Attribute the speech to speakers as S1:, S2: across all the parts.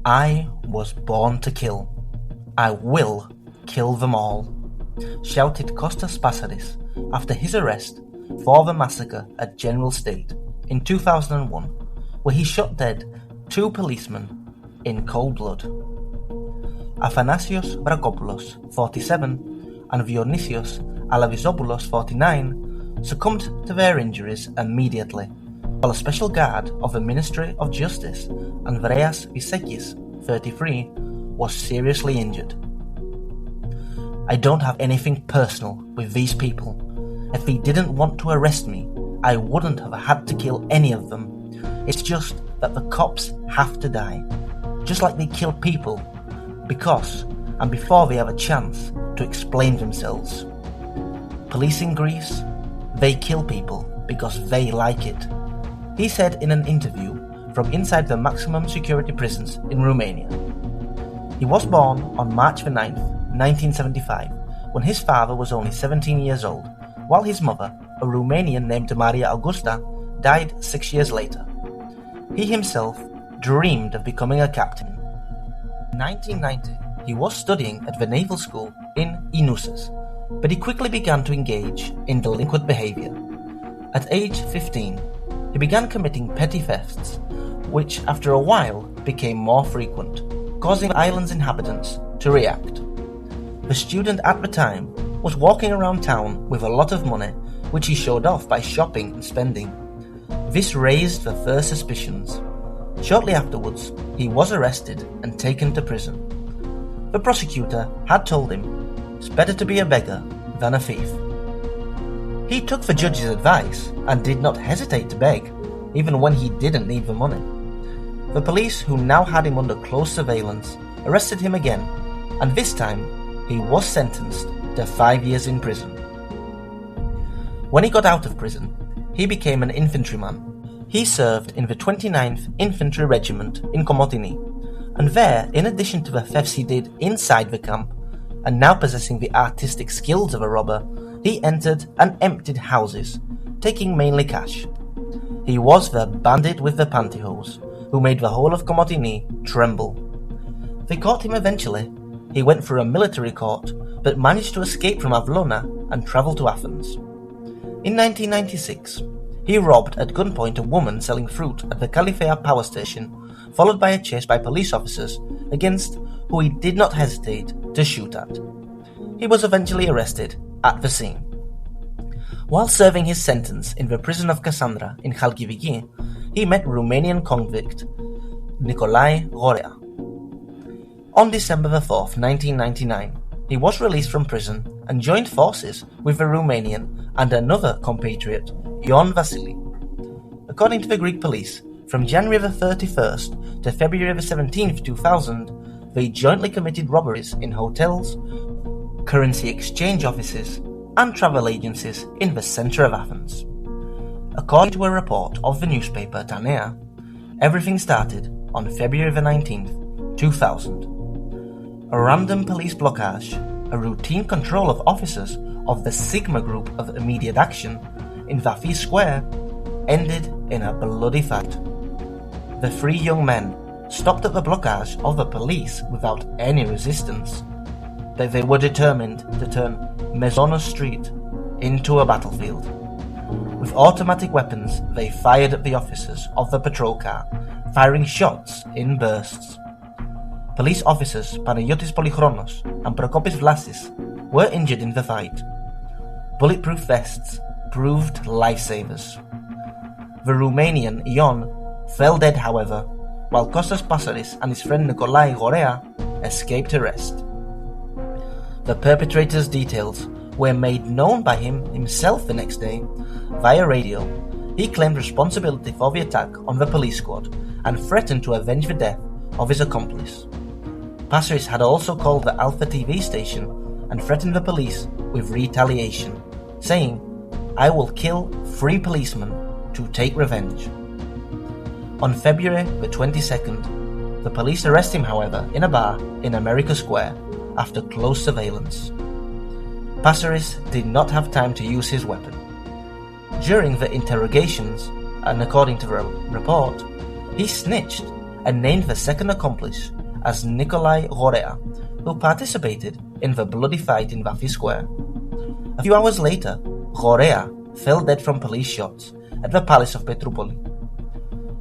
S1: I was born to kill. I will kill them all, shouted Kostas Passaris after his arrest for the massacre at General State in 2001, where he shot dead 2 policemen in cold blood. Athanasios Vrakopoulos, 47, and Dionysios Alavisopoulos, 49, succumbed to their injuries immediately, while a special guard of the Ministry of Justice, Andreas Visekis, 33, was seriously injured. I don't have anything personal with these people. If they didn't want to arrest me, I wouldn't have had to kill any of them. It's just that the cops have to die, just like they kill people, because and before they have a chance to explain themselves. Police in Greece, they kill people because they like it, he said in an interview from inside the maximum security prisons in Romania. He was born on March 9, 1975, when his father was only 17 years old, while his mother, a Romanian named Maria Augusta, died 6 years later. He himself dreamed of becoming a captain. In 1990, he was studying at the naval school in Inuses, but he quickly began to engage in delinquent behavior. At age 15, he began committing petty thefts, which after a while became more frequent, causing the island's inhabitants to react. The student at the time was walking around town with a lot of money, which he showed off by shopping and spending. This raised the first suspicions. Shortly afterwards, he was arrested and taken to prison. The prosecutor had told him, "It's better to be a beggar than a thief." He took the judge's advice and did not hesitate to beg, even when he didn't need the money. The police, who now had him under close surveillance, arrested him again, and this time he was sentenced to 5 years in prison. When he got out of prison, he became an infantryman. He served in the 29th Infantry Regiment in Komotini, and there, in addition to the thefts he did inside the camp, and now possessing the artistic skills of a robber, he entered and emptied houses, taking mainly cash. He was the bandit with the pantyhose, who made the whole of Komotini tremble. They caught him eventually. He went through a military court, but managed to escape from Avlona and travel to Athens. In 1996, he robbed at gunpoint a woman selling fruit at the Kalifea power station, followed by a chase by police officers, against who he did not hesitate to shoot at. He was eventually arrested at the scene. While serving his sentence in the prison of Cassandra in Chalkidiki, he met Romanian convict Nicolae Gorea. On December 4, 1999, he was released from prison and joined forces with the Romanian and another compatriot, Ion Vasili. According to the Greek police, from January 31st to February 17, 2000, they jointly committed robberies in hotels, currency exchange offices, and travel agencies in the centre of Athens. According to a report of the newspaper Tanea, everything started on February 19, 2000. A random police blockage, a routine control of officers of the Sigma Group of Immediate Action in Vafi Square, ended in a bloody fight. The 3 young men stopped at the blockage of the police without any resistance, but they were determined to turn Maisonneuve Street into a battlefield. With automatic weapons, they fired at the officers of the patrol car, firing shots in bursts. Police officers Panagiotis Polychronos and Prokopis Vlasis were injured in the fight. Bulletproof vests proved lifesavers. The Romanian Ion fell dead, however, while Kostas Passaris and his friend Nicolae Gorea escaped arrest. The perpetrator's details were made known by him himself the next day. Via radio, he claimed responsibility for the attack on the police squad and threatened to avenge the death of his accomplice. Passaris had also called the Alpha TV station and threatened the police with retaliation, saying, "I will kill 3 policemen to take revenge." On February the 22nd, the police arrest him, however, in a bar in America Square after close surveillance. Passaris did not have time to use his weapon. During the interrogations, and according to the report, he snitched and named the second accomplice as Nicolae Horea, who participated in the bloody fight in Vafi Square. A few hours later, Horea fell dead from police shots at the palace of Petroupoli.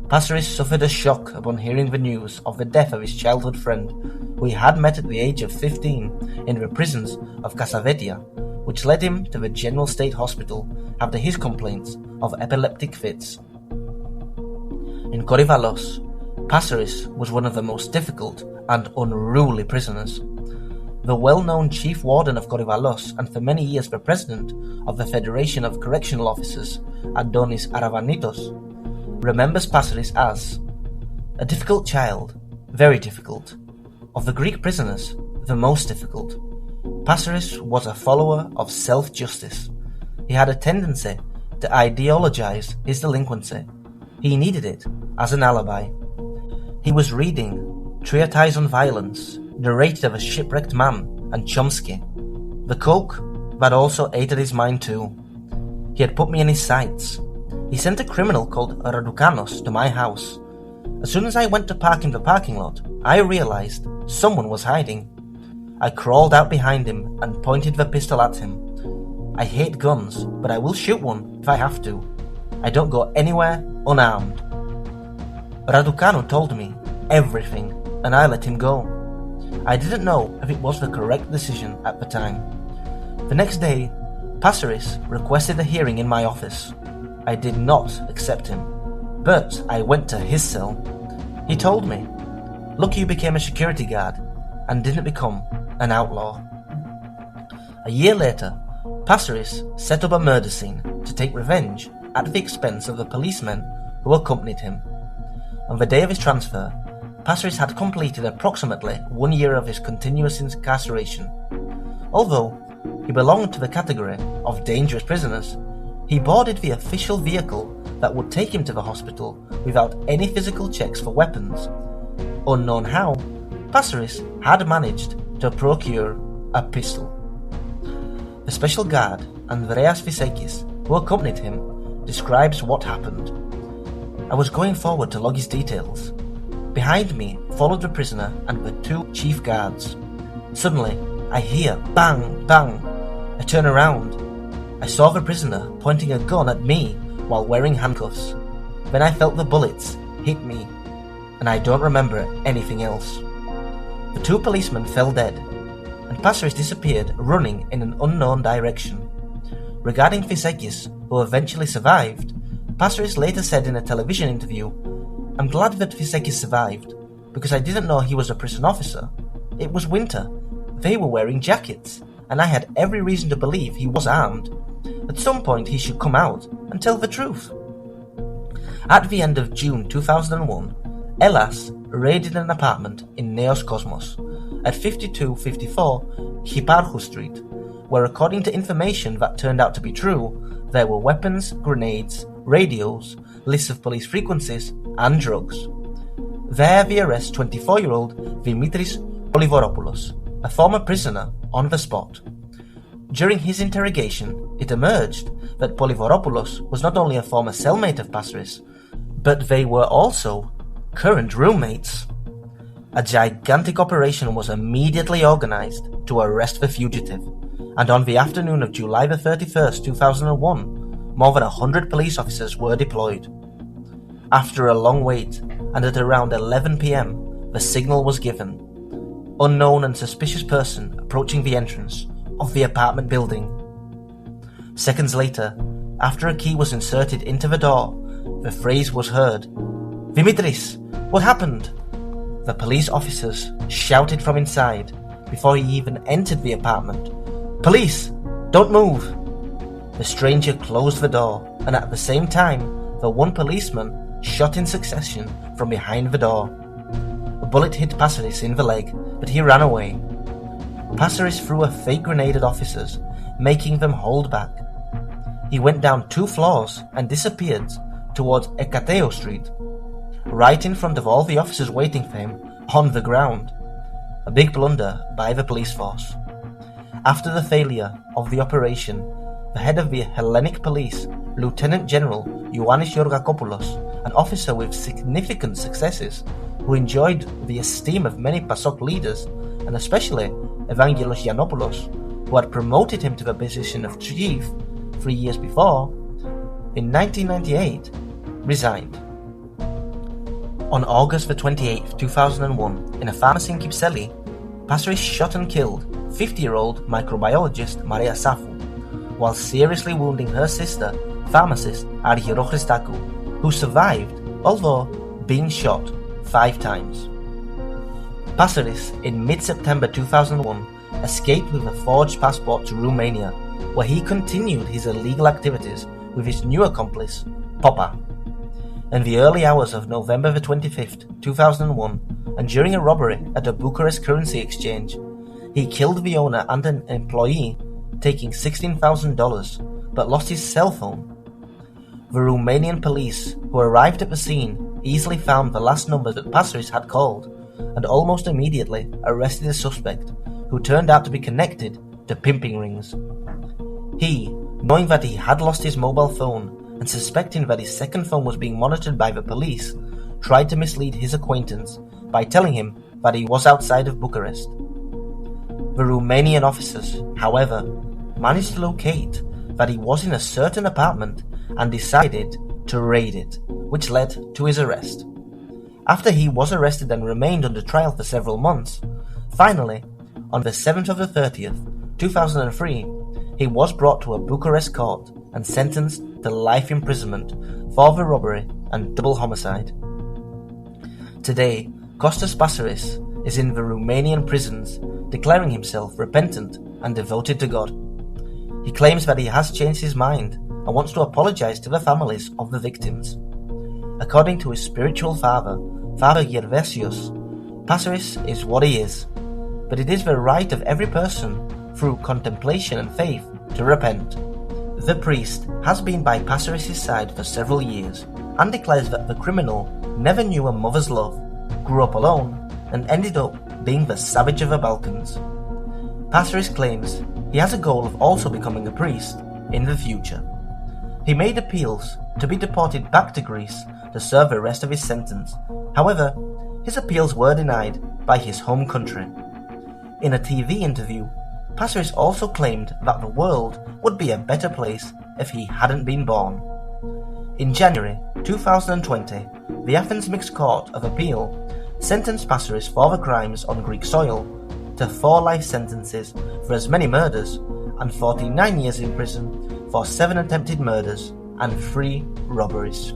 S1: Passaris suffered a shock upon hearing the news of the death of his childhood friend, who he had met at the age of 15 in the prisons of Kasavetia, which led him to the General State Hospital after his complaints of epileptic fits. In Korivalos, Passaris was one of the most difficult and unruly prisoners. The well-known chief warden of Korivalos and for many years the president of the Federation of Correctional Officers, Adonis Aravanitos, remembers Passaris as a difficult child, very difficult. Of the Greek prisoners, the most difficult. Passaris was a follower of self-justice. He had a tendency to ideologize his delinquency. He needed it as an alibi. He was reading Treatise on Violence, narrated of a shipwrecked man, and Chomsky. The coke that also ate at his mind too. He had put me in his sights. He sent a criminal called Raducanos to my house. As soon as I went to park in the parking lot, I realized someone was hiding. I crawled out behind him and pointed the pistol at him. I hate guns, but I will shoot one if I have to. I don't go anywhere unarmed. Raducanu told me everything, and I let him go. I didn't know if it was the correct decision at the time. The next day, Passaris requested a hearing in my office. I did not accept him, but I went to his cell. He told me, "Look, you became a security guard and didn't become an outlaw." A year later, Passaris set up a murder scene to take revenge at the expense of the policemen who accompanied him. On the day of his transfer, Passaris had completed approximately 1 year of his continuous incarceration. Although he belonged to the category of dangerous prisoners, he boarded the official vehicle that would take him to the hospital without any physical checks for weapons. Unknown how, Passaris had managed to procure a pistol. The special guard, Andreas Visekis, who accompanied him, describes what happened. I was going forward to log his details. Behind me followed the prisoner and the two chief guards. Suddenly, I hear bang, bang. I turn around. I saw the prisoner pointing a gun at me while wearing handcuffs. Then I felt the bullets hit me, and I don't remember anything else. The two policemen fell dead, and Passaris disappeared running in an unknown direction. Regarding Visekis, who eventually survived, Passaris later said in a television interview, "I'm glad that Visekis survived, because I didn't know he was a prison officer. It was winter. They were wearing jackets, and I had every reason to believe he was armed. At some point he should come out and tell the truth." At the end of June 2001, Elas raided an apartment in Neos Cosmos at 5254 Hiparchou Street, where according to information that turned out to be true, there were weapons, grenades, radios, lists of police frequencies, and drugs. There they arrest 24-year-old Dimitris Polivoropoulos, a former prisoner, on the spot. During his interrogation, it emerged that Polivoropoulos was not only a former cellmate of Passaris, but they were also current roommates. A gigantic operation was immediately organized to arrest the fugitive, and on the afternoon of July the 31st, 2001, more than 100 police officers were deployed. After a long wait, and at around 11 p.m, the signal was given. Unknown and suspicious person approaching the entrance of the apartment building. Seconds later, after a key was inserted into the door, the phrase was heard, "Dimitris, what happened?" The police officers shouted from inside before he even entered the apartment, "Police, don't move!" The stranger closed the door, and at the same time, the one policeman shot in succession from behind the door. A bullet hit Passaris in the leg, but he ran away. Passaris threw a fake grenade at officers, making them hold back. He went down 2 floors and disappeared towards Ekateo Street, right in front of all the officers waiting for him on the ground. A big blunder by the police force. After the failure of the operation, the head of the Hellenic Police, Lieutenant General Ioannis Georgakopoulos, an officer with significant successes, who enjoyed the esteem of many PASOK leaders, and especially Evangelos Yiannopoulos, who had promoted him to the position of chief 3 years before, in 1998, resigned. On August the 28th, 2001, in a pharmacy in Kypseli, Passaris shot and killed 50-year-old microbiologist Maria Safu, while seriously wounding her sister, pharmacist Argyro Christakou, who survived, although being shot 5 times. Passaris, in mid-September 2001, escaped with a forged passport to Romania, where he continued his illegal activities with his new accomplice, Popa. In the early hours of November the 25th, 2001, and during a robbery at a Bucharest currency exchange, he killed the owner and an employee, taking $16,000, but lost his cell phone. The Romanian police, who arrived at the scene, easily found the last number that Passaris had called, and almost immediately arrested the suspect, who turned out to be connected to pimping rings. He, knowing that he had lost his mobile phone and suspecting that his second phone was being monitored by the police, tried to mislead his acquaintance by telling him that he was outside of Bucharest. The Romanian officers, however, managed to locate that he was in a certain apartment and decided to raid it, which led to his arrest. After he was arrested and remained under trial for several months, finally, on the 7th of the 30th, 2003, he was brought to a Bucharest court and sentenced to life imprisonment for the robbery and double homicide. Today, Costas Passaris is in the Romanian prisons, declaring himself repentant and devoted to God. He claims that he has changed his mind and wants to apologize to the families of the victims. According to his spiritual father, Father Gervasios, Passaris is what he is, but it is the right of every person, through contemplation and faith, to repent. The priest has been by Passaris' side for several years and declares that the criminal never knew a mother's love, grew up alone, and ended up being the savage of the Balkans. Passaris claims he has a goal of also becoming a priest in the future. He made appeals to be deported back to Greece to serve the rest of his sentence. However, his appeals were denied by his home country. In a TV interview, Passaris also claimed that the world would be a better place if he hadn't been born. In January 2020, the Athens Mixed Court of Appeal sentenced Passaris for the crimes on Greek soil to 4 life sentences for as many murders and 49 years in prison for 7 attempted murders and 3 robberies.